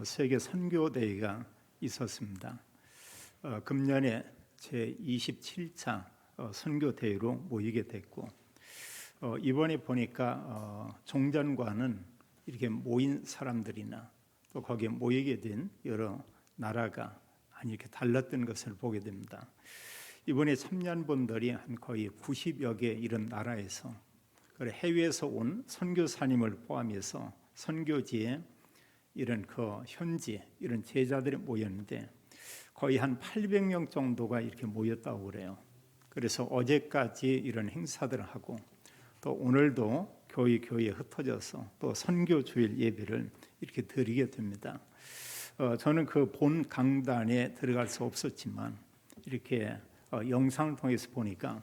세계 선교대회가 있었습니다. 금년에 제 27차 선교대회로 모이게 됐고, 이번에 보니까 종전과는 이렇게 모인 사람들이나 또 거기에 모이게 된 여러 나라가 많이 이렇게 달랐던 것을 보게 됩니다. 이번에 참여한 분들이 한 거의 90여 개 이런 나라에서 해외에서 온 선교사님을 포함해서 선교지에 이런 현지 이런 제자들이 모였는데 거의 한 800명 정도가 이렇게 모였다고 그래요. 그래서 어제까지 이런 행사들을 하고 또 오늘도 교회에 흩어져서 또 선교 주일 예배를 이렇게 드리게 됩니다. 저는 그 본 강단에 들어갈 수 없었지만 이렇게 영상을 통해서 보니까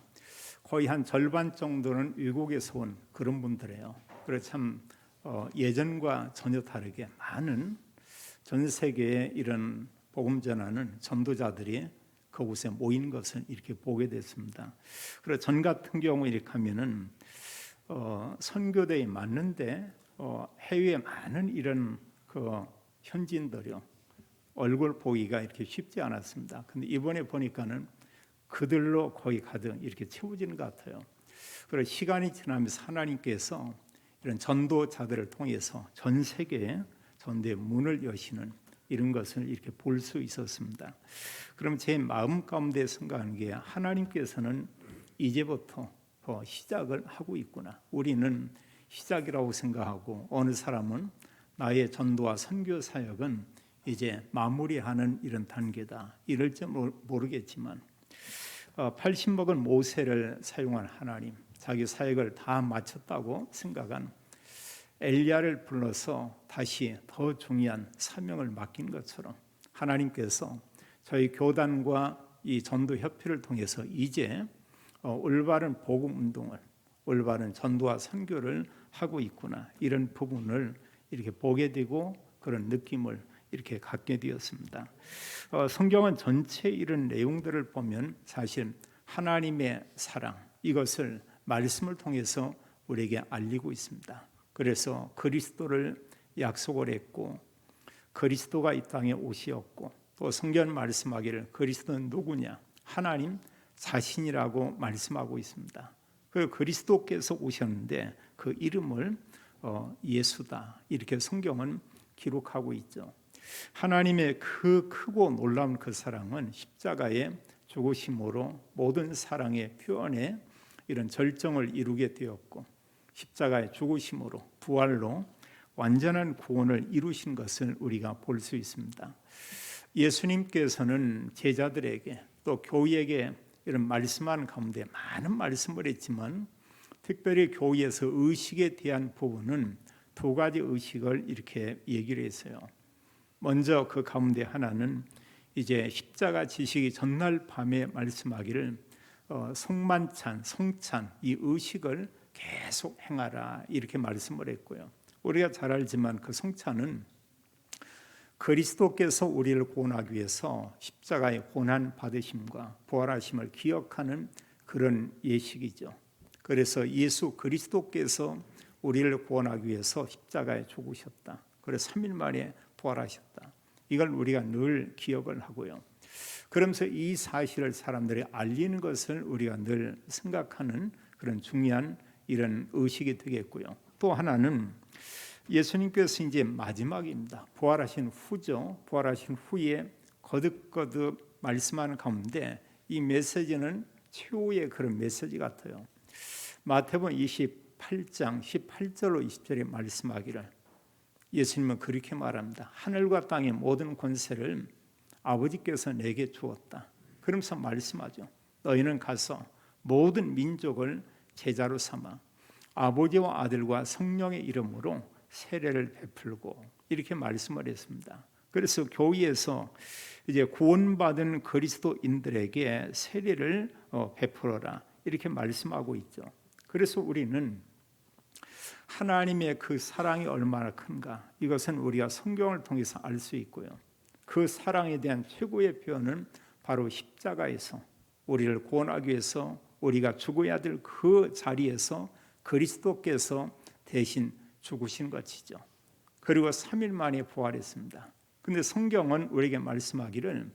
거의 한 절반 정도는 외국에서 온 그런 분들이에요. 그래서 참 예전과 전혀 다르게 많은 전 세계에 이런 복음 전하는 전도자들이 그곳에 모인 것을 이렇게 보게 됐습니다. 그래서 전 같은 경우 이렇게 하면은 선교대에 맞는데 해외에 많은 이런 현지인들이요 얼굴 보기가 이렇게 쉽지 않았습니다. 근데 이번에 보니까는 그들로 거의 가득 이렇게 채워지는 것 같아요. 그래서 시간이 지나면서 하나님께서 이런 전도자들을 통해서 전 세계에 전도의 문을 여시는 이런 것을 이렇게 볼 수 있었습니다. 그럼 제 마음 가운데 생각하는 게 하나님께서는 이제부터 시작을 하고 있구나. 우리는 시작이라고 생각하고 어느 사람은 나의 전도와 선교 사역은 이제 마무리하는 이런 단계다. 이럴지 모르겠지만 80먹은 모세를 사용한 하나님, 자기 사역을 다 마쳤다고 생각한 엘리야를 불러서 다시 더 중요한 사명을 맡긴 것처럼 하나님께서 저희 교단과 이 전도협회를 통해서 이제 올바른 복음 운동을, 올바른 전도와 선교를 하고 있구나, 이런 부분을 이렇게 보게 되고 그런 느낌을 이렇게 갖게 되었습니다. 성경은 전체 이런 내용들을 보면 사실 하나님의 사랑, 이것을 말씀을 통해서 우리에게 알리고 있습니다. 그래서 그리스도를 약속을 했고 그리스도가 이 땅에 오시었고 또 성경 말씀하기를 그리스도는 누구냐? 하나님 자신이라고 말씀하고 있습니다. 그리고 그리스도께서 오셨는데 그 이름을 예수다, 이렇게 성경은 기록하고 있죠. 하나님의 그 크고 놀라운 그 사랑은 십자가의 죽으심으로 모든 사랑의 표현에 이런 절정을 이루게 되었고 십자가의 죽으심으로 부활로 완전한 구원을 이루신 것을 우리가 볼 수 있습니다. 예수님께서는 제자들에게 또 교회에게 이런 말씀하는 가운데 많은 말씀을 했지만 특별히 교회에서 의식에 대한 부분은 두 가지 의식을 이렇게 얘기를 했어요. 먼저 그 가운데 하나는 이제 십자가 지시기 전날 밤에 말씀하기를 성만찬, 성찬, 이 의식을 계속 행하라, 이렇게 말씀을 했고요. 우리가 잘 알지만 그 성찬은 그리스도께서 우리를 구원하기 위해서 십자가의 고난 받으심과 부활하심을 기억하는 그런 예식이죠. 그래서 예수 그리스도께서 우리를 구원하기 위해서 십자가에 죽으셨다. 그래서 3일 만에 부활하셨다. 이걸 우리가 늘 기억을 하고요. 그러면서 이 사실을 사람들이 알리는 것을 우리가 늘 생각하는 그런 중요한 이런 의식이 되겠고요. 또 하나는 예수님께서 이제 마지막입니다. 부활하신 후죠. 부활하신 후에 거듭거듭 말씀하는 가운데 이 메시지는 최후의 그런 메시지 같아요. 마태복음 28장 18절로 20절에 말씀하기를 예수님은 그렇게 말합니다. 하늘과 땅의 모든 권세를 아버지께서 내게 주었다. 그러면서 말씀하죠. 너희는 가서 모든 민족을 제자로 삼아 아버지와 아들과 성령의 이름으로 세례를 베풀고, 이렇게 말씀을 했습니다. 그래서 교회에서 이제 구원받은 그리스도인들에게 세례를 베풀어라, 이렇게 말씀하고 있죠. 그래서 우리는 하나님의 그 사랑이 얼마나 큰가, 이것은 우리가 성경을 통해서 알 수 있고요. 그 사랑에 대한 최고의 표현은 바로 십자가에서 우리를 구원하기 위해서 우리가 죽어야 될 그 자리에서 그리스도께서 대신 죽으신 것이죠. 그리고 3일 만에 부활했습니다. 근데 성경은 우리에게 말씀하기를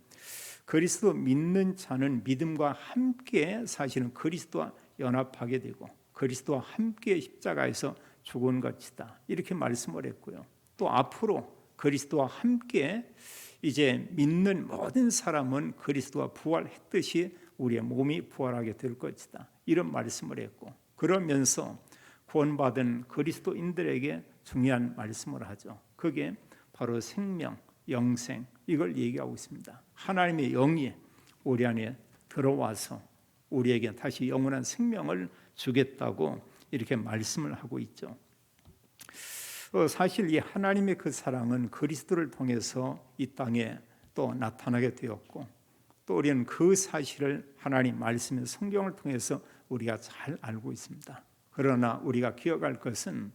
그리스도 믿는 자는 믿음과 함께 사실은 그리스도와 연합하게 되고 그리스도와 함께 십자가에서 죽은 것이다. 이렇게 말씀을 했고요. 또 앞으로 그리스도와 함께 이제 믿는 모든 사람은 그리스도와 부활했듯이 우리의 몸이 부활하게 될 것이다. 이런 말씀을 했고 그러면서 구원받은 그리스도인들에게 중요한 말씀을 하죠. 그게 바로 생명, 영생 이걸 얘기하고 있습니다. 하나님의 영이 우리 안에 들어와서 우리에게 다시 영원한 생명을 주겠다고 이렇게 말씀을 하고 있죠. 사실 이 하나님의 그 사랑은 그리스도를 통해서 이 땅에 또 나타나게 되었고 또 우리는 그 사실을 하나님 말씀의 성경을 통해서 우리가 잘 알고 있습니다. 그러나 우리가 기억할 것은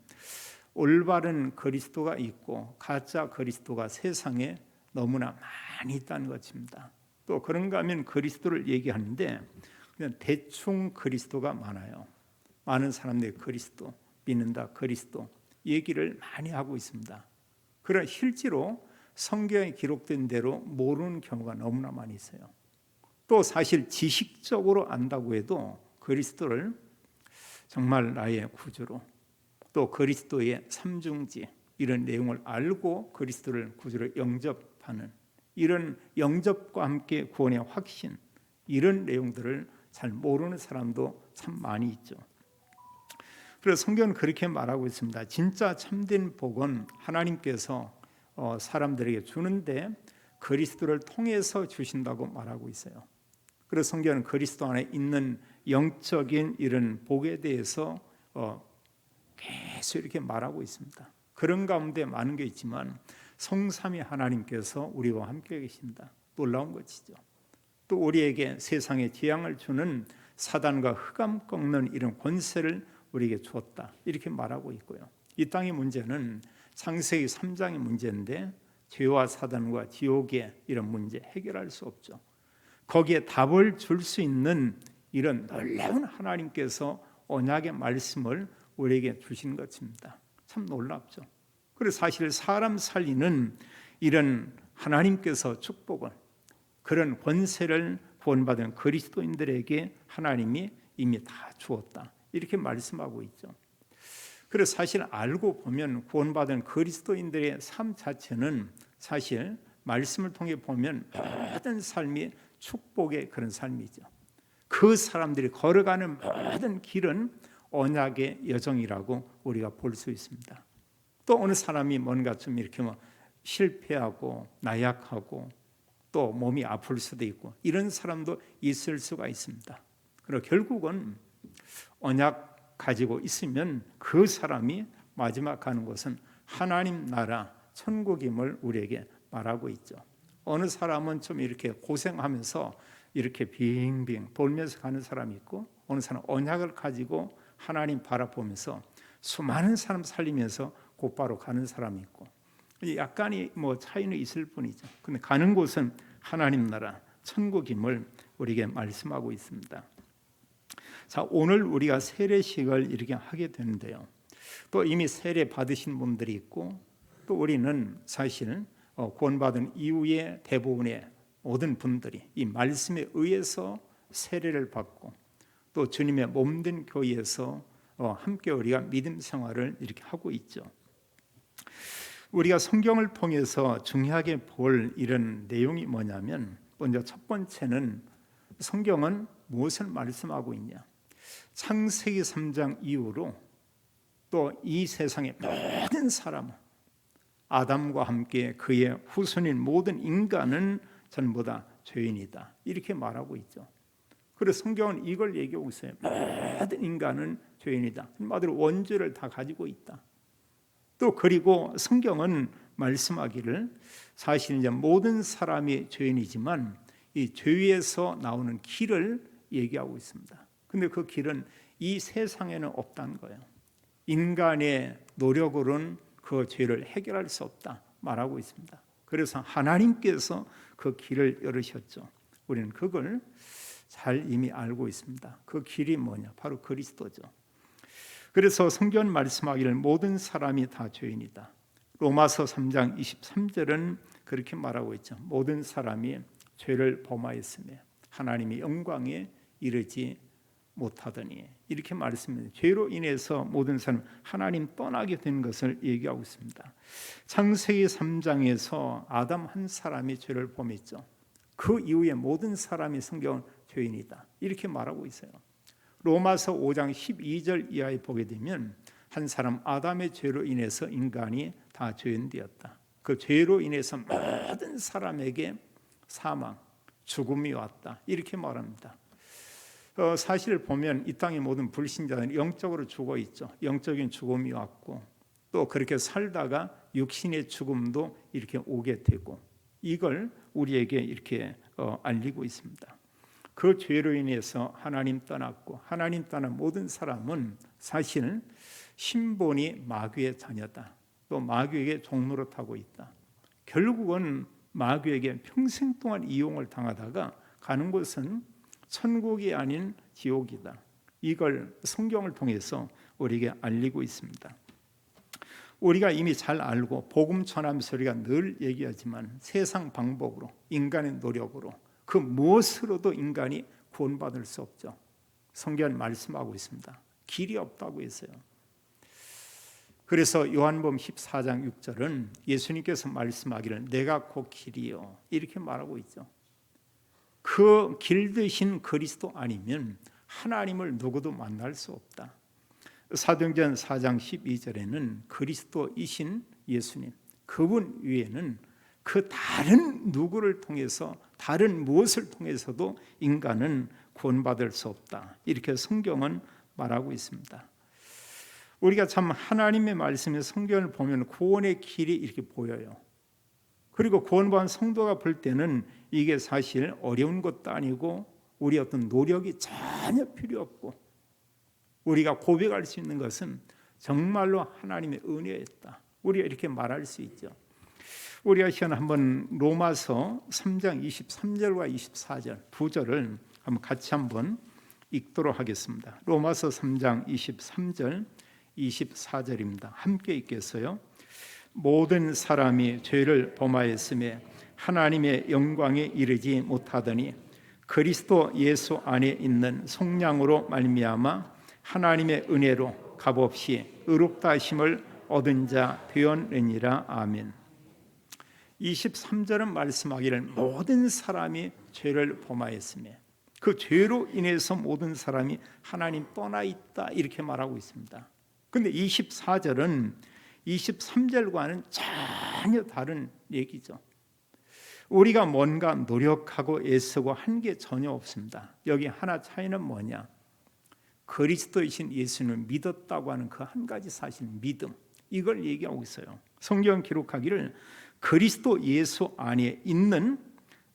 올바른 그리스도가 있고 가짜 그리스도가 세상에 너무나 많이 있다는 것입니다. 또 그런가 하면 그리스도를 얘기하는데 그냥 대충 그리스도가 많아요. 많은 사람들이 그리스도, 믿는다 그리스도 얘기를 많이 하고 있습니다. 그러나 실제로 성경에 기록된 대로 모르는 경우가 너무나 많이 있어요. 또 사실 지식적으로 안다고 해도 그리스도를 정말 나의 구주로 또 그리스도의 삼중지 이런 내용을 알고 그리스도를 구주로 영접하는 이런 영접과 함께 구원의 확신 이런 내용들을 잘 모르는 사람도 참 많이 있죠. 그래서 성경은 그렇게 말하고 있습니다. 진짜 참된 복은 하나님께서 사람들에게 주는데 그리스도를 통해서 주신다고 말하고 있어요. 그래서 성경은 그리스도 안에 있는 영적인 이런 복에 대해서 계속 이렇게 말하고 있습니다. 그런 가운데 많은 게 있지만 성삼위 하나님께서 우리와 함께 계신다. 놀라운 것이죠. 또 우리에게 세상에 재앙을 주는 사단과 흑암 꺾는 이런 권세를 우리에게 주었다. 이렇게 말하고 있고요. 이 땅의 문제는 창세기 3장의 문제인데 죄와 사단과 지옥의 이런 문제 해결할 수 없죠. 거기에 답을 줄 수 있는 이런 놀라운 하나님께서 언약의 말씀을 우리에게 주신 것입니다. 참 놀랍죠. 그래서 사실 사람 살리는 이런 하나님께서 축복을 그런 권세를 구원받은 그리스도인들에게 하나님이 이미 다 주었다. 이렇게 말씀하고 있죠. 그래서 사실 알고 보면 구원받은 그리스도인들의 삶 자체는 사실 말씀을 통해 보면 모든 삶이 축복의 그런 삶이죠. 그 사람들이 걸어가는 모든 길은 언약의 여정이라고 우리가 볼 수 있습니다. 또 어느 사람이 뭔가 좀 이렇게 실패하고 나약하고 또 몸이 아플 수도 있고 이런 사람도 있을 수가 있습니다. 그리고 결국은 언약 가지고 있으면 그 사람이 마지막 가는 곳은 하나님 나라 천국임을 우리에게 말하고 있죠. 어느 사람은 좀 이렇게 고생하면서 이렇게 빙빙 돌면서 가는 사람이 있고 어느 사람은 언약을 가지고 하나님 바라보면서 수많은 사람 살리면서 곧바로 가는 사람이 있고 약간의 차이는 있을 뿐이죠. 근데 가는 곳은 하나님 나라 천국임을 우리에게 말씀하고 있습니다. 자, 오늘 우리가 세례식을 이렇게 하게 되는데요. 또 이미 세례 받으신 분들이 있고 또 우리는 사실 구원받은 이후에 대부분의 모든 분들이 이 말씀에 의해서 세례를 받고 또 주님의 몸된 교회에서 함께 우리가 믿음 생활을 이렇게 하고 있죠. 우리가 성경을 통해서 중요하게 볼 이런 내용이 뭐냐면 먼저 첫 번째는 성경은 무엇을 말씀하고 있냐? 창세기 3장 이후로 또 이 세상의 모든 사람 아담과 함께 그의 후손인 모든 인간은 전부 다 죄인이다. 이렇게 말하고 있죠. 그래서 성경은 이걸 얘기하고 있어요. 모든 인간은 죄인이다. 한마디로 원죄를 다 가지고 있다. 또 그리고 성경은 말씀하기를 사실 이제 모든 사람이 죄인이지만 이 죄에서 나오는 길을 얘기하고 있습니다. 근데 그 길은 이 세상에는 없다는 거예요. 인간의 노력으로는 그 죄를 해결할 수 없다 말하고 있습니다. 그래서 하나님께서 그 길을 열으셨죠. 우리는 그걸 잘 이미 알고 있습니다. 그 길이 뭐냐? 바로 그리스도죠. 그래서 성경 말씀하기를 모든 사람이 다 죄인이다. 로마서 3장 23절은 그렇게 말하고 있죠. 모든 사람이 죄를 범하였으며 하나님의 영광에 이르지 못하더니, 이렇게 말했습니다. 죄로 인해서 모든 사람 하나님 떠나게 된 것을 얘기하고 있습니다. 창세기 3장에서 아담 한 사람이 죄를 범했죠. 그 이후에 모든 사람이 성경은 죄인이다, 이렇게 말하고 있어요. 로마서 5장 12절 이하에 보게 되면 한 사람 아담의 죄로 인해서 인간이 다 죄인되었다. 그 죄로 인해서 모든 사람에게 사망, 죽음이 왔다, 이렇게 말합니다. 사실 보면 이 땅의 모든 불신자들은 영적으로 죽어 있죠. 영적인 죽음이 왔고 또 그렇게 살다가 육신의 죽음도 이렇게 오게 되고, 이걸 우리에게 이렇게 알리고 있습니다. 그 죄로 인해서 하나님 떠났고, 하나님 떠난 모든 사람은 사실 신본이 마귀의 자녀다, 또 마귀에게 종노릇하고 있다. 결국은 마귀에게 평생 동안 이용을 당하다가 가는 곳은 천국이 아닌 지옥이다. 이걸 성경을 통해서 우리에게 알리고 있습니다. 우리가 이미 잘 알고 복음 전하면서 우리가 늘 얘기하지만 세상 방법으로, 인간의 노력으로, 그 무엇으로도 인간이 구원받을 수 없죠. 성경은 말씀하고 있습니다. 길이 없다고 했어요. 그래서 요한복음 14장 6절은 예수님께서 말씀하기를 내가 곧 길이요, 이렇게 말하고 있죠. 그 길 되신 그리스도 아니면 하나님을 누구도 만날 수 없다. 사도행전 4장 12절에는 그리스도이신 예수님, 그분 위에는 그 다른 누구를 통해서, 다른 무엇을 통해서도 인간은 구원받을 수 없다, 이렇게 성경은 말하고 있습니다. 우리가 참 하나님의 말씀에 성경을 보면 구원의 길이 이렇게 보여요. 그리고 구원받은 성도가 볼 때는 이게 사실 어려운 것도 아니고 우리 어떤 노력이 전혀 필요 없고, 우리가 고백할 수 있는 것은 정말로 하나님의 은혜였다, 우리가 이렇게 말할 수 있죠. 우리가 시간 한번 로마서 3장 23절과 24절 두 절을 한번 같이 한번 읽도록 하겠습니다. 로마서 3장 23절 24절입니다. 함께 읽겠어요. 모든 사람이 죄를 범하였으며 하나님의 영광에 이르지 못하더니 그리스도 예수 안에 있는 속량으로 말미암아 하나님의 은혜로 값없이 의롭다 하심을 얻은 자 되었느니라. 아멘. 23절은 말씀하기를 모든 사람이 죄를 범하였으며 그 죄로 인해서 모든 사람이 하나님 떠나 있다, 이렇게 말하고 있습니다. 그런데 24절은 23절과는 전혀 다른 얘기죠. 우리가 뭔가 노력하고 애쓰고 한 게 전혀 없습니다. 여기 하나 차이는 뭐냐? 그리스도이신 예수를 믿었다고 하는 그 한 가지 사실, 믿음, 이걸 얘기하고 있어요. 성경 기록하기를 그리스도 예수 안에 있는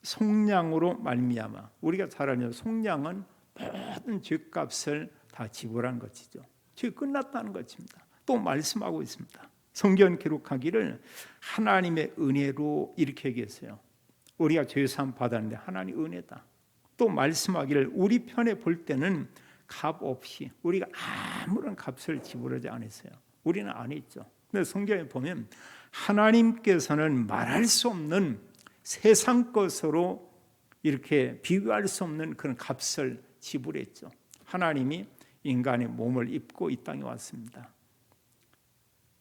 속량으로 말미암아, 우리가 잘 아는 속량은 모든 죄값을 다 지불한 것이죠. 죄 끝났다는 것입니다. 또 말씀하고 있습니다. 성경 기록하기를 하나님의 은혜로, 이렇게 얘기했어요. 우리가 죄사함 받았는데 하나님 은혜다. 또 말씀하기를 우리 편에 볼 때는 값 없이, 우리가 아무런 값을 지불하지 않았어요. 우리는 안 했죠. 근데 성경에 보면 하나님께서는 말할 수 없는 세상 것으로 이렇게 비교할 수 없는 그런 값을 지불했죠. 하나님이 인간의 몸을 입고 이 땅에 왔습니다.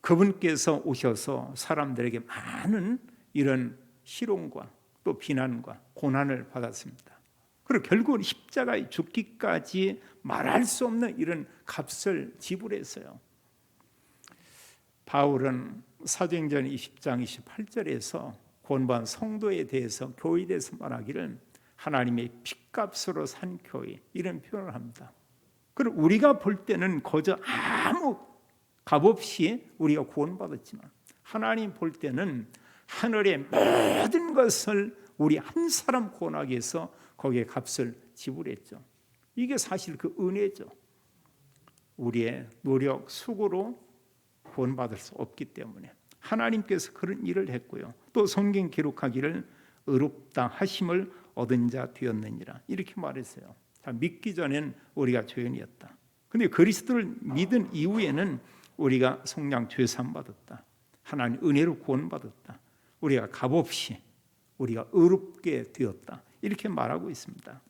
그분께서 오셔서 사람들에게 많은 이런 희롱과 또 비난과 고난을 받았습니다. 그리고 결국은 십자가에 죽기까지 말할 수 없는 이런 값을 지불했어요. 바울은 사도행전 20장 28절에서 구원받은 성도에 대해서, 교회에 대해서 말하기를 하나님의 핏값으로 산 교회, 이런 표현을 합니다. 그리고 우리가 볼 때는 거저 아무 값없이 우리가 구원받았지만 하나님 볼 때는 하늘의 모든 것을 우리 한 사람 구원하기 위해서 거기에 값을 지불했죠. 이게 사실 그 은혜죠. 우리의 노력, 수고로 구원받을 수 없기 때문에 하나님께서 그런 일을 했고요. 또 성경 기록하기를 의롭다 하심을 얻은 자 되었느니라, 이렇게 말했어요. 자, 믿기 전엔 우리가 죄인이었다. 근데 그리스도를 믿은 이후에는 우리가 속량 죄사함 받았다. 하나님 은혜로 구원받았다. 우리가 값없이 우리가 의롭게 되었다. 이렇게 말하고 있습니다.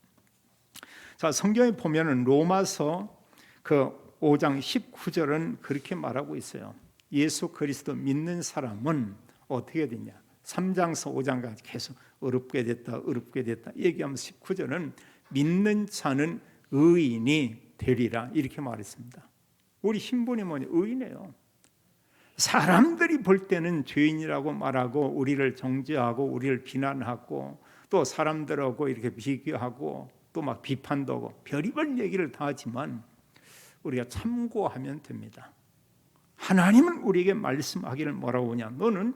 자, 성경에 보면은 로마서 그 5장 19절은 그렇게 말하고 있어요. 예수 그리스도 믿는 사람은 어떻게 되냐? 3장서 5장까지 계속 의롭게 됐다 얘기하면서 19절은 믿는 자는 의인이 되리라 이렇게 말했습니다. 우리 신분이 뭐냐? 의인이에요. 사람들이 볼 때는 죄인이라고 말하고 우리를 정죄하고 우리를 비난하고 또 사람들하고 이렇게 비교하고 또 막 비판도 하고 별의별 얘기를 다 하지만 우리가 참고하면 됩니다. 하나님은 우리에게 말씀하기를 뭐라고 하냐? 너는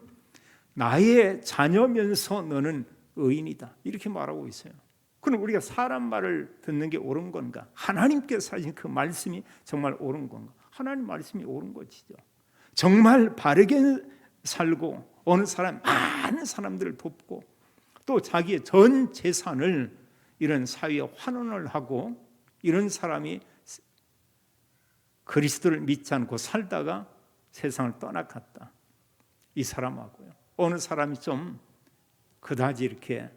나의 자녀면서 너는 의인이다 이렇게 말하고 있어요. 그럼 우리가 사람 말을 듣는 게 옳은 건가? 하나님께서 하신 그 말씀이 정말 옳은 건가? 하나님 말씀이 옳은 것이죠. 정말 바르게 살고 어느 사람 많은 사람들을 돕고 또 자기의 전 재산을 이런 사회에 환원을 하고 이런 사람이 그리스도를 믿지 않고 살다가 세상을 떠나갔다. 이 사람하고요. 어느 사람이 좀 그다지 이렇게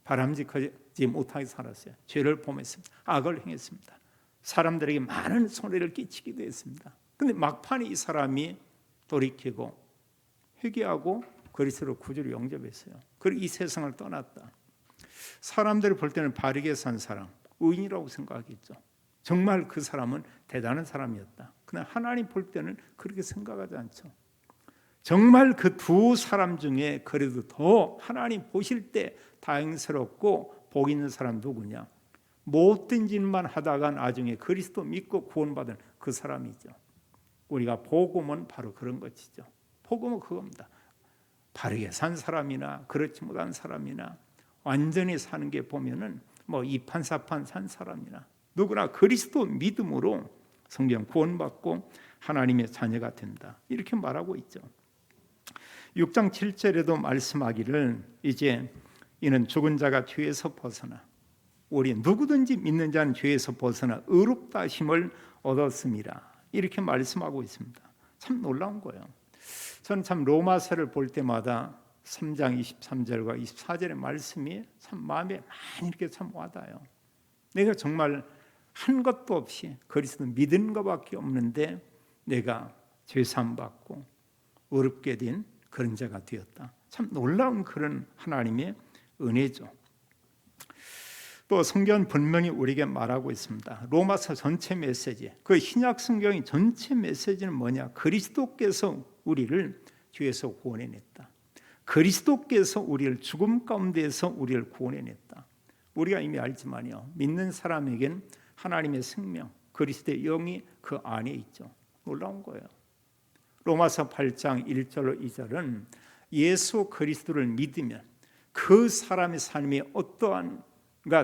바람직하지 못하게 살았어요. 죄를 범했습니다. 악을 행했습니다. 사람들에게 많은 손해를 끼치기도 했습니다. 그런데 막판에 이 사람이 돌이키고 회개하고 그리스도를 구주로 영접했어요. 그리고 이 세상을 떠났다. 사람들이 볼 때는 바르게 산 사람, 의인이라고 생각하겠죠. 정말 그 사람은 대단한 사람이었다. 그러나 하나님 볼 때는 그렇게 생각하지 않죠. 정말 그 두 사람 중에 그래도 더 하나님 보실 때 다행스럽고 복 있는 사람 누구냐? 못된 짓만 하다가 나중에 그리스도 믿고 구원받은 그 사람이죠. 우리가 복음은 바로 그런 것이죠. 복음은 그겁니다. 바르게 산 사람이나 그렇지 못한 사람이나 완전히 사는 게 보면은 뭐 이판사판 산 사람이나 누구나 그리스도 믿음으로 성경 구원받고 하나님의 자녀가 된다. 이렇게 말하고 있죠. 6장 7절에도 말씀하기를 이제 이는 죽은 자가 죄에서 벗어나 우리 누구든지 믿는 자는 죄에서 벗어나 의롭다 하심을 얻었습니다. 이렇게 말씀하고 있습니다. 참 놀라운 거예요. 저는 참 로마서를 볼 때마다 3장 23절과 24절의 말씀이 참 마음에 많이 이렇게 참 와닿아요. 내가 정말 한 것도 없이 그리스도 믿은 것밖에 없는데 내가 죄사함 받고 의롭게 된 그런 자가 되었다. 참 놀라운 그런 하나님의 은혜죠. 또 성경은 분명히 우리에게 말하고 있습니다. 로마서 전체 메시지, 그 신약 성경의 전체 메시지는 뭐냐? 그리스도께서 우리를 죄에서 구원해냈다. 그리스도께서 우리를 죽음 가운데에서 우리를 구원해냈다. 우리가 이미 알지만요, 믿는 사람에겐 하나님의 생명, 그리스도의 영이 그 안에 있죠. 놀라운 거예요. 로마서 8장 1절로 2절은 예수 그리스도를 믿으면 그 사람의 삶이 어떠한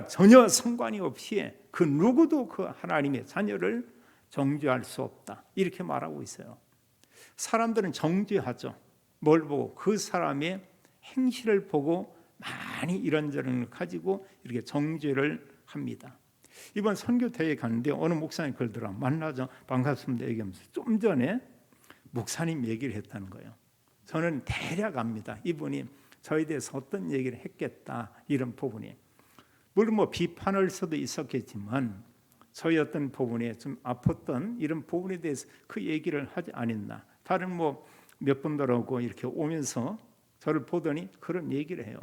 전혀 상관이 없이 그 누구도 그 하나님의 자녀를 정죄할 수 없다. 이렇게 말하고 있어요. 사람들은 정죄하죠. 뭘 보고? 그 사람의 행실을 보고 많이 이런저런 가지고 이렇게 정죄를 합니다. 이번 선교 대회에 갔는데 어느 목사님 걸더라. 만나죠. 반갑습니다 얘기하면서 좀 전에 목사님 얘기를 했다는 거예요. 저는 대략 압니다. 이분이 저에 대해서 어떤 얘기를 했겠다 이런 부분이. 물론 뭐 비판할 수도 있었겠지만 저희 어떤 부분에 좀 아팠던 이런 부분에 대해서 그 얘기를 하지 않았나. 다른 뭐 몇 분들하고 이렇게 오면서 저를 보더니 그런 얘기를 해요.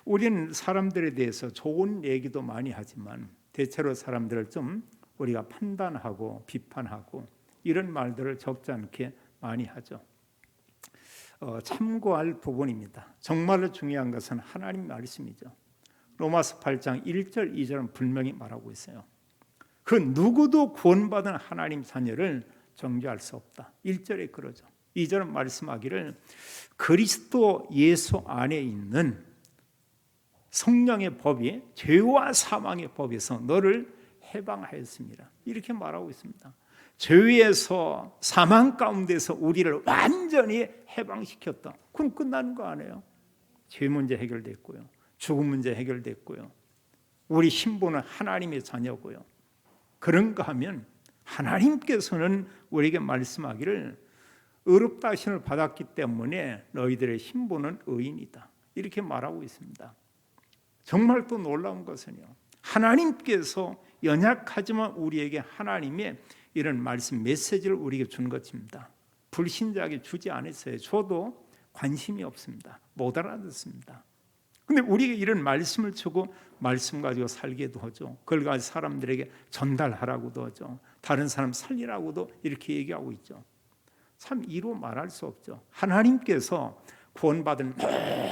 우리는 사람들에 대해서 좋은 얘기도 많이 하지만 대체로 사람들을 좀 우리가 판단하고 비판하고 이런 말들을 적지 않게 많이 하죠. 참고할 부분입니다. 정말로 중요한 것은 하나님 말씀이죠. 로마서 8장 1절 2절은 분명히 말하고 있어요. 그 누구도 구원받은 하나님 자녀를 정죄할 수 없다. 1절에 그러죠. 2절은 말씀하기를 그리스도 예수 안에 있는 성령의 법이 죄와 사망의 법에서 너를 해방하였습니다. 이렇게 말하고 있습니다. 죄에서 사망 가운데서 우리를 완전히 해방시켰다. 그럼 끝나는 거 아니에요? 죄 문제 해결됐고요. 죽음 문제 해결됐고요. 우리 신분은 하나님의 자녀고요. 그런가 하면 하나님께서는 우리에게 말씀하기를 의롭다 하심을 받았기 때문에 너희들의 신분은 의인이다. 이렇게 말하고 있습니다. 정말 또 놀라운 것은요, 하나님께서 연약하지만 우리에게 하나님의 이런 말씀 메시지를 우리에게 준 것입니다. 불신자에게 주지 않았어요. 저도 관심이 없습니다. 못 알아듣습니다. 근데 우리에게 이런 말씀을 주고 말씀 가지고 살게도 하죠. 그걸 가지고 사람들에게 전달하라고도 하죠. 다른 사람 살리라고도 이렇게 얘기하고 있죠. 참 이루 말할 수 없죠. 하나님께서 구원받은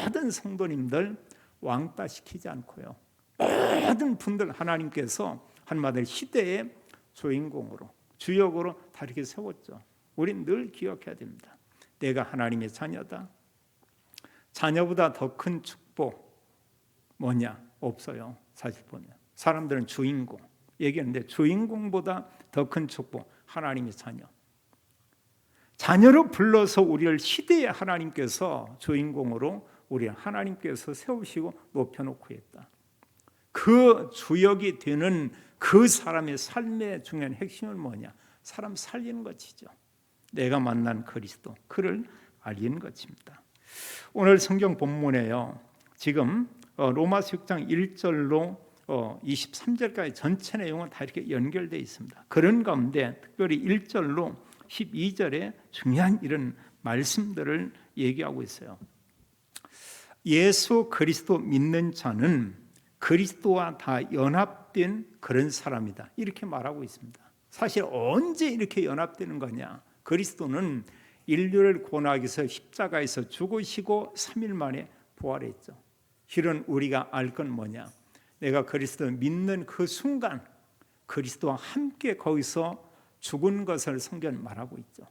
모든 성도님들 왕따 시키지 않고요, 모든 분들 하나님께서 한마디로 시대의 주인공으로, 주역으로 다 이렇게 세웠죠. 우린 늘 기억해야 됩니다. 내가 하나님의 자녀다. 자녀보다 더 큰 축복 뭐냐? 없어요. 사실 보면 사람들은 주인공 얘기하는데, 주인공보다 더 큰 축복, 하나님의 자녀. 자녀로 불러서 우리를 시대의 하나님께서 주인공으로 우리 하나님께서 세우시고 높여놓고 있다. 그 주역이 되는 그 사람의 삶의 중요한 핵심은 뭐냐? 사람 살리는 것이죠. 내가 만난 그리스도, 그를 알리는 것입니다. 오늘 성경 본문에요, 지금 로마서 6장 1절로 23절까지 전체 내용은 다 이렇게 연결되어 있습니다. 그런 가운데 특별히 1절로 12절에 중요한 이런 말씀들을 얘기하고 있어요. 예수 그리스도 믿는 자는 그리스도와 다 연합된 그런 사람이다. 이렇게 말하고 있습니다. 사실 언제 이렇게 연합되는 거냐? 그리스도는 인류를 구원하기 위해서 십자가에서 죽으시고 3일 만에 부활했죠. 실은 우리가 알 건 뭐냐? 내가 그리스도를 믿는 그 순간 그리스도와 함께 거기서 죽은 것을 성경은 말하고 있죠.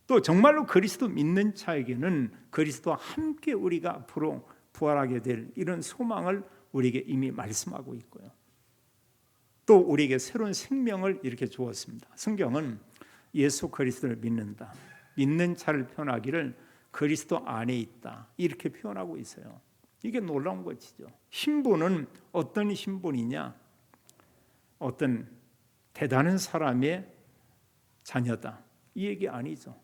또 정말로 그리스도 믿는 자에게는 그리스도와 함께 우리가 앞으로 부활하게 될 이런 소망을 우리에게 이미 말씀하고 있고요. 또 우리에게 새로운 생명을 이렇게 주었습니다. 성경은 예수 그리스도를 믿는다, 믿는 자를 표현하기를 그리스도 안에 있다, 이렇게 표현하고 있어요. 이게 놀라운 것이죠. 신분은 어떤 신분이냐? 어떤 대단한 사람의 자녀다, 이 얘기 아니죠.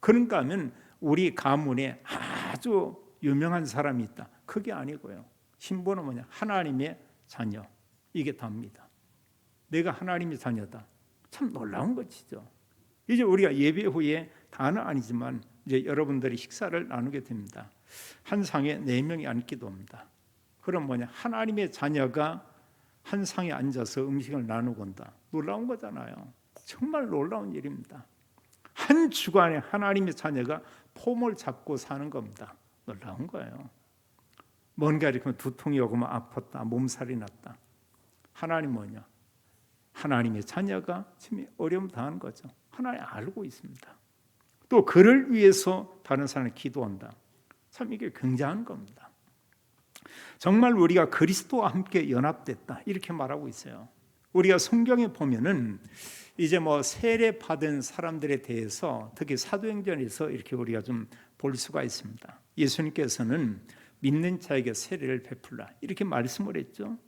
그런가 하면 우리 가문에 아주 유명한 사람이 있다, 그게 아니고요. 신분은 뭐냐? 하나님의 자녀, 이게 답니다. 내가 하나님의 자녀다. 참 놀라운 것이죠. 이제 우리가 예배 후에 다는 아니지만 이제 여러분들이 식사를 나누게 됩니다. 한 상에 4명이 앉기도 합니다. 그럼 뭐냐? 하나님의 자녀가 한 상에 앉아서 음식을 나누고 온다. 놀라운 거잖아요. 정말 놀라운 일입니다. 한 주간에 하나님의 자녀가 폼을 잡고 사는 겁니다. 놀라운 거예요. 뭔가 이렇게 두통이 오고 아팠다, 몸살이 났다. 하나님 뭐냐? 하나님의 자녀가 지금 어려움 당하는 거죠. 하나님 알고 있습니다. 또 그를 위해서 다른 사람을 기도한다. 참 이게 굉장한 겁니다. 정말 우리가 그리스도와 함께 연합됐다, 이렇게 말하고 있어요. 우리가 성경에 보면은 이제 세례 받은 사람들에 대해서 특히 사도행전에서 이렇게 우리가 좀 볼 수가 있습니다. 예수님께서는 믿는 자에게 세례를 베풀라, 이렇게 말씀을 했죠.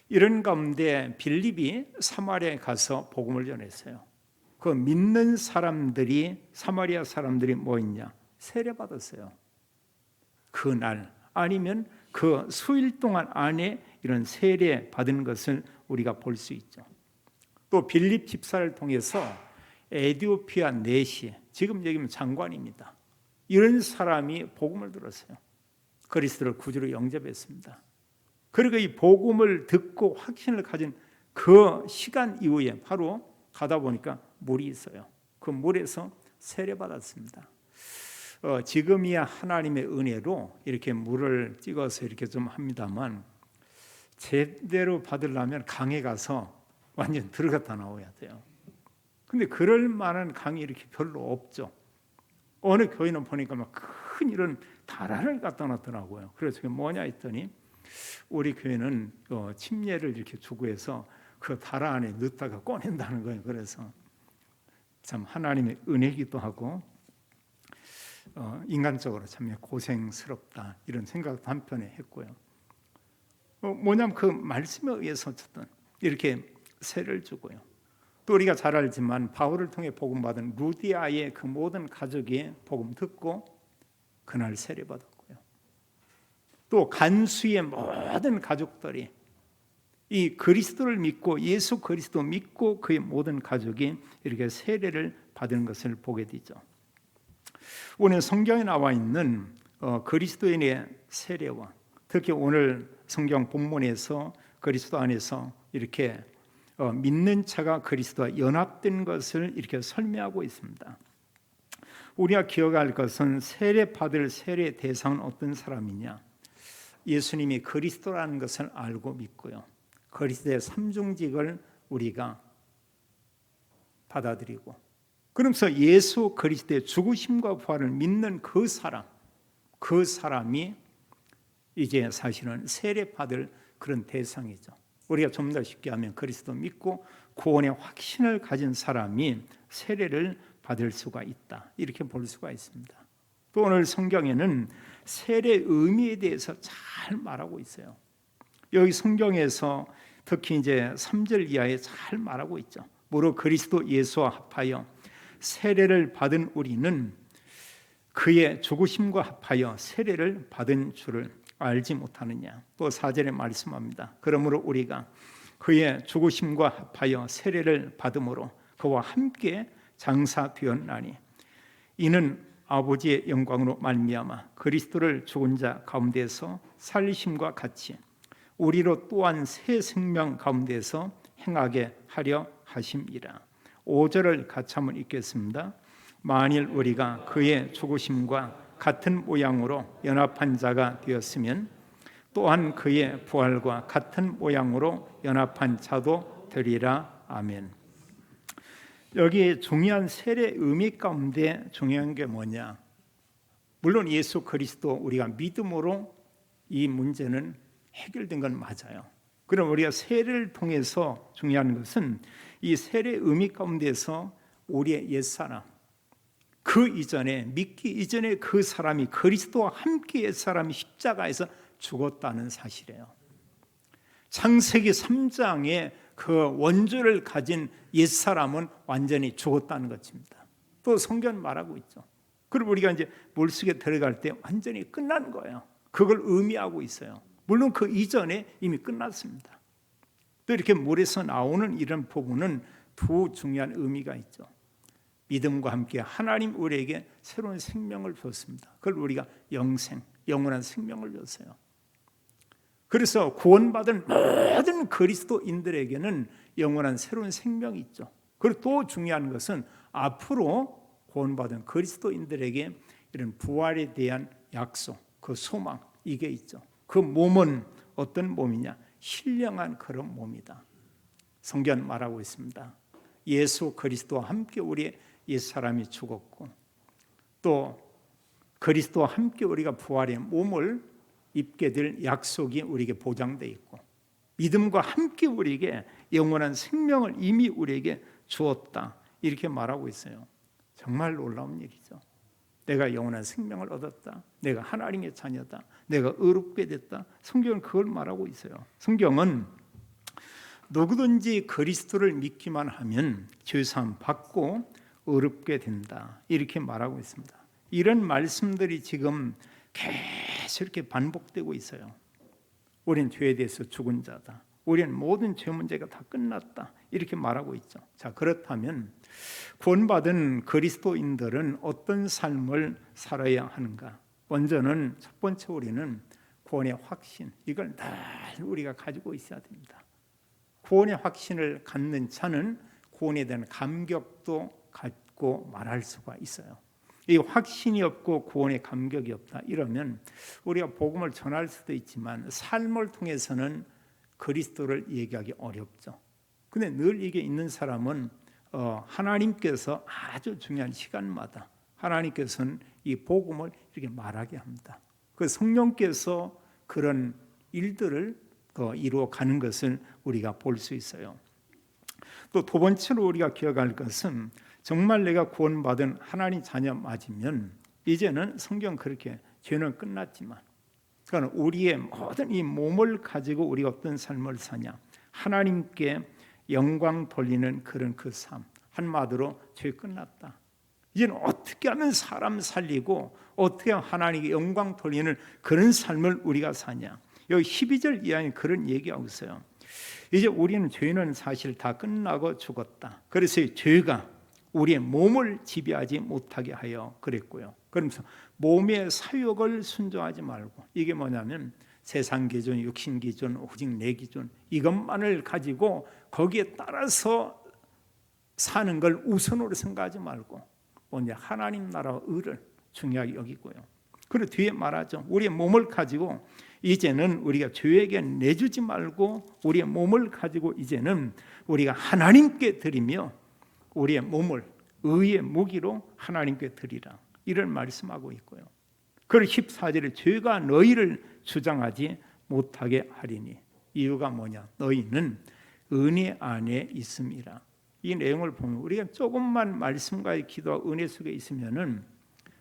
이런 가운데 빌립이 사마리아에 가서 복음을 전했어요. 그 믿는 사람들이, 사마리아 사람들이 뭐 있냐? 세례 받았어요. 그날 아니면 그 수일 동안 안에 이런 세례 받은 것을 우리가 볼 수 있죠. 또 빌립 집사를 통해서 에디오피아 내시, 지금 얘기하면 장관입니다, 이런 사람이 복음을 들었어요. 그리스도를 구주로 영접했습니다. 그리고 이 복음을 듣고 확신을 가진 그 시간 이후에 바로 가다 보니까 물이 있어요. 그 물에서 세례받았습니다. 지금이야 하나님의 은혜로 이렇게 물을 찍어서 이렇게 좀 합니다만, 제대로 받으려면 강에 가서 완전 들어갔다 나와야 돼요. 근데 그럴 만한 강이 이렇게 별로 없죠. 어느 교회는 보니까 큰 이런 다라를 갖다 놨더라고요. 그래서 그게 뭐냐 했더니 우리 교회는 침례를 이렇게 주고 해서 그 다라 안에 넣다가 꺼낸다는 거예요. 그래서 참 하나님의 은혜기도 하고 인간적으로 참 고생스럽다, 이런 생각도 한편에 했고요. 뭐냐면 그 말씀에 의해서 어쨌든 이렇게 세를 주고요. 또 우리가 잘 알지만 바울을 통해 복음 받은 루디아의 그 모든 가족이 복음 듣고 그날 세례받았고요. 또 간수의 모든 가족들이 이 그리스도를 믿고 예수 그리스도 믿고 그의 모든 가족이 이렇게 세례를 받은 것을 보게 되죠. 오늘 성경에 나와 있는 그리스도인의 세례와 특히 오늘 성경 본문에서 그리스도 안에서 이렇게 믿는 자가 그리스도와 연합된 것을 이렇게 설명하고 있습니다. 우리가 기억할 것은 세례 받을 세례 대상은 어떤 사람이냐? 예수님이 그리스도라는 것을 알고 믿고요. 그리스도의 삼중직을 우리가 받아들이고 그러면서 예수 그리스도의 죽으심과 부활을 믿는 그 사람이 이제 사실은 세례 받을 그런 대상이죠. 우리가 좀 더 쉽게 하면 그리스도 믿고 구원의 확신을 가진 사람이 세례를 받을 수가 있다. 이렇게 볼 수가 있습니다. 또 오늘 성경에는 세례의 의미에 대해서 잘 말하고 있어요. 여기 성경에서 특히 이제 3절 이하에 잘 말하고 있죠. 무릇 그리스도 예수와 합하여 세례를 받은 우리는 그의 죽으심과 합하여 세례를 받은 줄을 알지 못하느냐. 또 4절에 말씀합니다. 그러므로 우리가 그의 죽으심과 합하여 세례를 받음으로 그와 함께 장사되었나니 이는 아버지의 영광으로 말미암아 그리스도를 죽은 자 가운데서 살리심과 같이 우리로 또한 새 생명 가운데서 행하게 하려 하심이라. 5절을 같이 한번 읽겠습니다. 만일 우리가 그의 죽으심과 같은 모양으로 연합한 자가 되었으면 또한 그의 부활과 같은 모양으로 연합한 자도 되리라. 아멘. 여기 중요한 세례 의미 가운데 중요한 게 뭐냐? 물론 예수 그리스도 우리가 믿음으로 이 문제는 해결된 건 맞아요. 그럼 우리가 세례를 통해서 중요한 것은 이 세례 의미 가운데서 우리의 옛사람, 그 이전에 믿기 이전에 그 사람이 그리스도와 함께 옛사람이 십자가에서 죽었다는 사실이에요. 창세기 3장에 그 원조를 가진 옛사람은 완전히 죽었다는 것입니다. 또 성경 말하고 있죠. 그리고 우리가 이제 물속에 들어갈 때 완전히 끝난 거예요. 그걸 의미하고 있어요. 물론 그 이전에 이미 끝났습니다. 또 이렇게 물에서 나오는 이런 부분은 두 중요한 의미가 있죠. 믿음과 함께 하나님 우리에게 새로운 생명을 줬습니다. 그걸 우리가 영생, 영원한 생명을 줬어요. 그래서 구원받은 모든 그리스도인들에게는 영원한 새로운 생명이 있죠. 그리고 또 중요한 것은 앞으로 구원받은 그리스도인들에게 이런 부활에 대한 약속, 그 소망, 이게 있죠. 그 몸은 어떤 몸이냐? 신령한 그런 몸이다. 성경 말하고 있습니다. 예수 그리스도와 함께 우리의 옛사람이 죽었고 또 그리스도와 함께 우리가 부활의 몸을 입게 될 약속이 우리에게 보장되어 있고 믿음과 함께 우리에게 영원한 생명을 이미 우리에게 주었다. 이렇게 말하고 있어요. 정말 놀라운 일이죠. 내가 영원한 생명을 얻었다. 내가 하나님의 자녀다. 내가 의롭게 됐다. 성경은 그걸 말하고 있어요. 성경은 누구든지 그리스도를 믿기만 하면 죄사함 받고 의롭게 된다. 이렇게 말하고 있습니다. 이런 말씀들이 지금 계속 이렇게 반복되고 있어요. 우린 죄에 대해서 죽은 자다. 우리는 모든 죄 문제가 다 끝났다. 이렇게 말하고 있죠. 자, 그렇다면 구원받은 그리스도인들은 어떤 삶을 살아야 하는가? 먼저는 첫 번째 우리는 구원의 확신, 이걸 늘 우리가 가지고 있어야 됩니다. 구원의 확신을 갖는 자는 구원에 대한 감격도 갖고 말할 수가 있어요. 이 확신이 없고 구원의 감격이 없다 이러면 우리가 복음을 전할 수도 있지만 삶을 통해서는 그리스도를 얘기하기 어렵죠. 근데 늘 이게 있는 사람은 하나님께서 아주 중요한 시간마다 하나님께서는 이 복음을 이렇게 말하게 합니다. 그 성령께서 그런 일들을 더 이루어 가는 것을 우리가 볼 수 있어요. 또 두 번째로 우리가 기억할 것은 정말 내가 구원받은 하나님 자녀 맞으면 이제는 성경 그렇게 죄는 끝났지만 그러니까 우리의 모든 이 몸을 가지고 우리가 어떤 삶을 사냐 하나님께 영광 돌리는 그런 그 삶, 한마디로 죄 끝났다. 이제는 어떻게 하면 사람 살리고 어떻게 하면 하나님께 영광 돌리는 그런 삶을 우리가 사냐. 여기 12절 이하에 그런 얘기하고 있어요. 이제 우리는 죄는 사실 다 끝나고 죽었다. 그래서 죄가 우리의 몸을 지배하지 못하게 하여 그랬고요. 그러면서 몸의 사욕을 순종하지 말고, 이게 뭐냐면 세상 기준, 육신 기준, 오직 내 기준, 이것만을 가지고 거기에 따라서 사는 걸 우선으로 생각하지 말고 먼저 하나님 나라와 의를 중요하게 여기고요. 그리고 뒤에 말하죠. 우리의 몸을 가지고 이제는 우리가 죄에게 내주지 말고 우리의 몸을 가지고 이제는 우리가 하나님께 드리며 우리의 몸을 의의 무기로 하나님께 드리라, 이런 말씀하고 있고요. 그리고 14절에 죄가 너희를 주장하지 못하게 하리니, 이유가 뭐냐? 너희는 은혜 안에 있음이라. 이 내용을 보면 우리가 조금만 말씀과의 기도와 은혜 속에 있으면은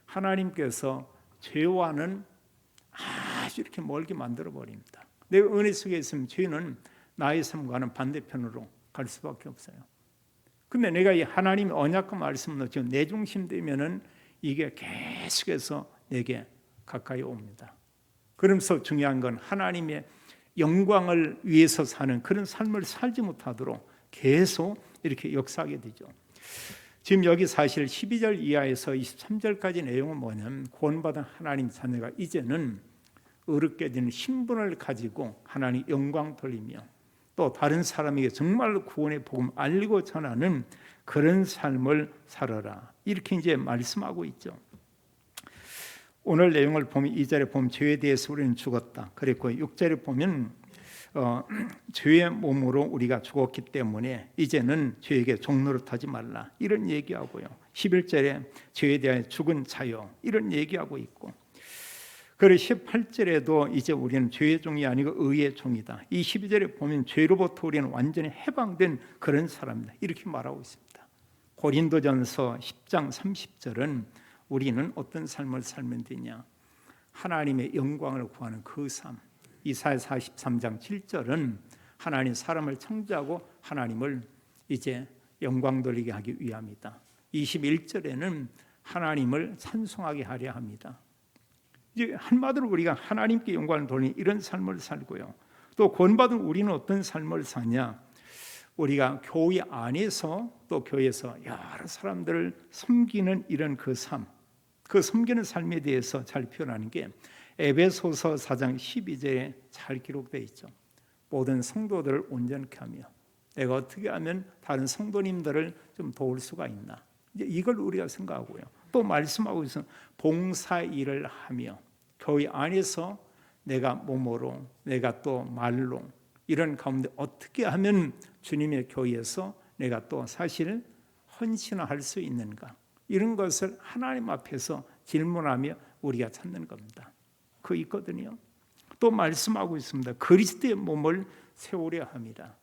하나님께서 죄와는 아주 이렇게 멀게 만들어 버립니다. 내가 은혜 속에 있으면 죄는 나의 삶과는 반대편으로 갈 수밖에 없어요. 근데 내가 이 하나님의 언약과 말씀을 지금 내 중심 되면은 이게 계속해서 내게 가까이 옵니다. 그러면서 중요한 건 하나님의 영광을 위해서 사는 그런 삶을 살지 못하도록 계속 이렇게 역사하게 되죠. 지금 여기 사실 12절 이하에서 23절까지 내용은 뭐냐면 구원받은 하나님 자녀가 이제는 의롭게 되는 신분을 가지고 하나님 영광 돌리며 또 다른 사람에게 정말로 구원의 복음 알리고 전하는 그런 삶을 살아라, 이렇게 이제 말씀하고 있죠. 오늘 내용을 보면 2절에 보면 죄에 대해서 우리는 죽었다 그랬고, 6절에 보면 죄의 몸으로 우리가 죽었기 때문에 이제는 죄에게 종노릇하지 말라, 이런 얘기하고요. 11절에 죄에 대해 죽은 자요, 이런 얘기하고 있고, 그리고 18절에도 이제 우리는 죄의 종이 아니고 의의 종이다. 이 12절에 보면 죄로부터 우리는 완전히 해방된 그런 사람이다, 이렇게 말하고 있습니다. 고린도전서 10장 30절은 우리는 어떤 삶을 살면 되냐? 하나님의 영광을 구하는 그 삶. 이사야 43장 7절은 하나님 사람을 창조하고 하나님을 이제 영광 돌리게 하기 위함이다. 21절에는 하나님을 찬송하게 하려 합니다. 이제 한마디로 우리가 하나님께 영광을 돌리는 이런 삶을 살고요. 또 구원받은 우리는 어떤 삶을 사냐? 우리가 교회 안에서 또 교회에서 여러 사람들을 섬기는 이런 그 삶, 그 섬기는 삶에 대해서 잘 표현하는 게 에베소서 4장 12절에 잘 기록되어 있죠. 모든 성도들을 온전케 하며, 내가 어떻게 하면 다른 성도님들을 좀 도울 수가 있나, 이제 이걸 우리가 생각하고요. 또 말씀하고 있어 봉사 일을 하며, 교회 안에서 내가 몸으로 내가 또 말로 이런 가운데 어떻게 하면 주님의 교회에서 내가 또 사실 헌신할 수 있는가, 이런 것을 하나님 앞에서 질문하며 우리가 찾는 겁니다. 그 있거든요. 또 말씀하고 있습니다. 그리스도의 몸을 세우려 합니다.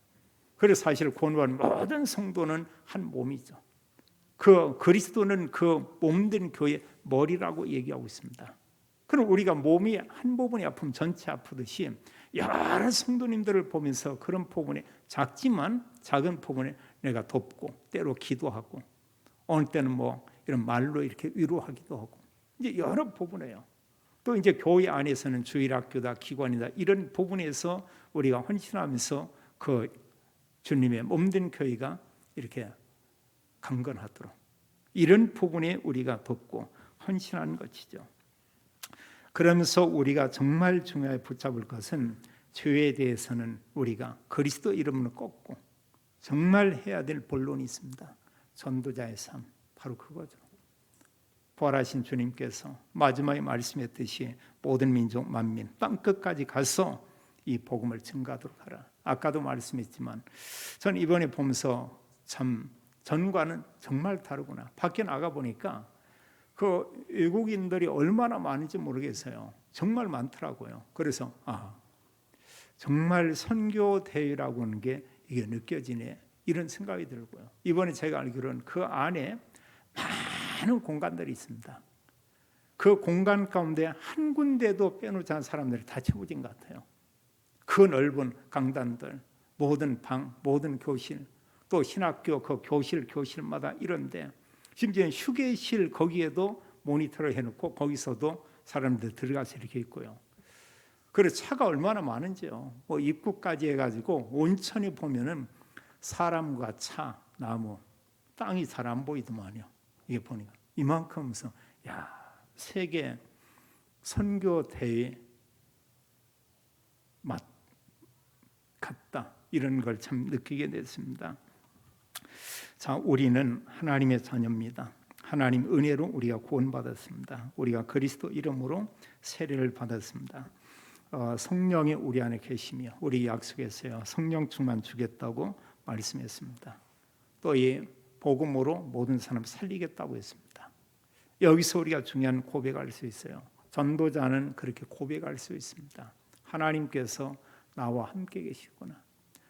그래서 사실 구원받은 모든 성도는 한 몸이죠. 그 그리스도는 그 몸된 교회의 머리라고 얘기하고 있습니다. 그럼 우리가 몸이 한 부분이 아프면 전체 아프듯이 여러 성도님들을 보면서 그런 부분에 작지만 작은 부분에 내가 돕고 때로 기도하고 어느 때는 뭐 이런 말로 이렇게 위로하기도 하고, 이제 여러 부분이에요. 또 이제 교회 안에서는 주일학교다, 기관이다, 이런 부분에서 우리가 헌신하면서 그 주님의 몸된 교회가 이렇게 강건하도록 이런 부분에 우리가 돕고 헌신하는 것이죠. 그러면서 우리가 정말 중요하게 붙잡을 것은 죄에 대해서는 우리가 그리스도 이름으로 꺾고 정말 해야 될 본론이 있습니다. 전도자의 삶, 바로 그거죠. 부활하신 주님께서 마지막에 말씀했듯이 모든 민족 만민 땅끝까지 가서 이 복음을 증가하도록 하라. 아까도 말씀했지만 전 이번에 보면서 참 전과는 정말 다르구나. 밖에 나가 보니까 그 외국인들이 얼마나 많은지 모르겠어요. 정말 많더라고요. 그래서 정말 선교 대회라고 하는 게 이게 느껴지네, 이런 생각이 들고요. 이번에 제가 알기로는 그 안에 많은 공간들이 있습니다. 그 공간 가운데 한 군데도 빼놓지 않은 사람들이 다 채워진 것 같아요. 그 넓은 강단들, 모든 방, 모든 교실, 또 신학교 그 교실마다 이런데 심지어 휴게실 거기에도 모니터를 해놓고 거기서도 사람들 들어가서 이렇게 있고요. 그래서 차가 얼마나 많은지요. 뭐 입구까지 해가지고 온천히 보면은 사람과 차, 나무, 땅이 잘 안 보이더만요. 이게 보니까 이만큼 무슨 세계 선교 대회 맛 같다 이런 걸 참 느끼게 됐습니다. 자, 우리는 하나님의 자녀입니다. 하나님 은혜로 우리가 구원받았습니다. 우리가 그리스도 이름으로 세례를 받았습니다. 성령이 우리 안에 계시며 우리 약속했어요. 성령 충만 주겠다고 말씀했습니다. 또 이 복음으로 모든 사람 살리겠다고 했습니다. 여기서 우리가 중요한 고백할 수 있어요. 전도자는 그렇게 고백할 수 있습니다. 하나님께서 나와 함께 계시구나.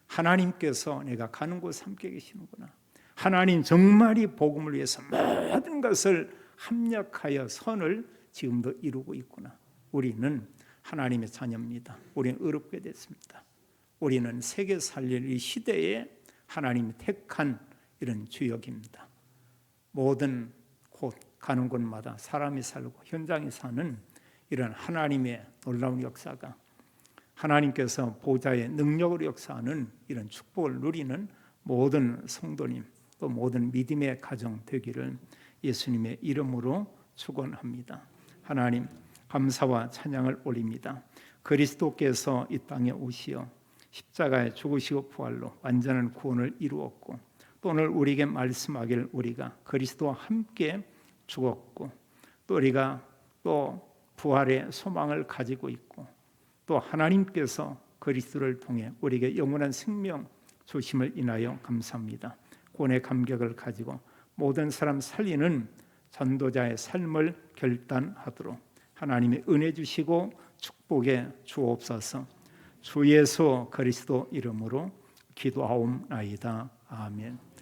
하나님께서 내가 가는 곳 함께 계시는구나. 하나님 정말이 복음을 위해서 모든 것을 합력하여 선을 지금도 이루고 있구나. 우리는 하나님의 자녀입니다. 우리는 의롭게 됐습니다. 우리는 세계 살릴 이 시대에 하나님이 택한 이런 주역입니다. 모든 곳 가는 곳마다 사람이 살고 현장에 사는 이런 하나님의 놀라운 역사가 하나님께서 보좌의 능력으로 역사하는 이런 축복을 누리는 모든 성도님 또 모든 믿음의 가정 되기를 예수님의 이름으로 축원합니다. 하나님 감사와 찬양을 올립니다. 그리스도께서 이 땅에 오시어 십자가에 죽으시고 부활로 완전한 구원을 이루었고 또 오늘 우리에게 말씀하기를 우리가 그리스도와 함께 죽었고 또 우리가 또 부활의 소망을 가지고 있고 또 하나님께서 그리스도를 통해 우리에게 영원한 생명 주심을 인하여 감사합니다. 구원의 감격을 가지고 모든 사람 살리는 전도자의 삶을 결단하도록 하나님의 은혜 주시고 축복에 주옵소서. 주 예수 그리스도 이름으로 기도하옵나이다. 아멘.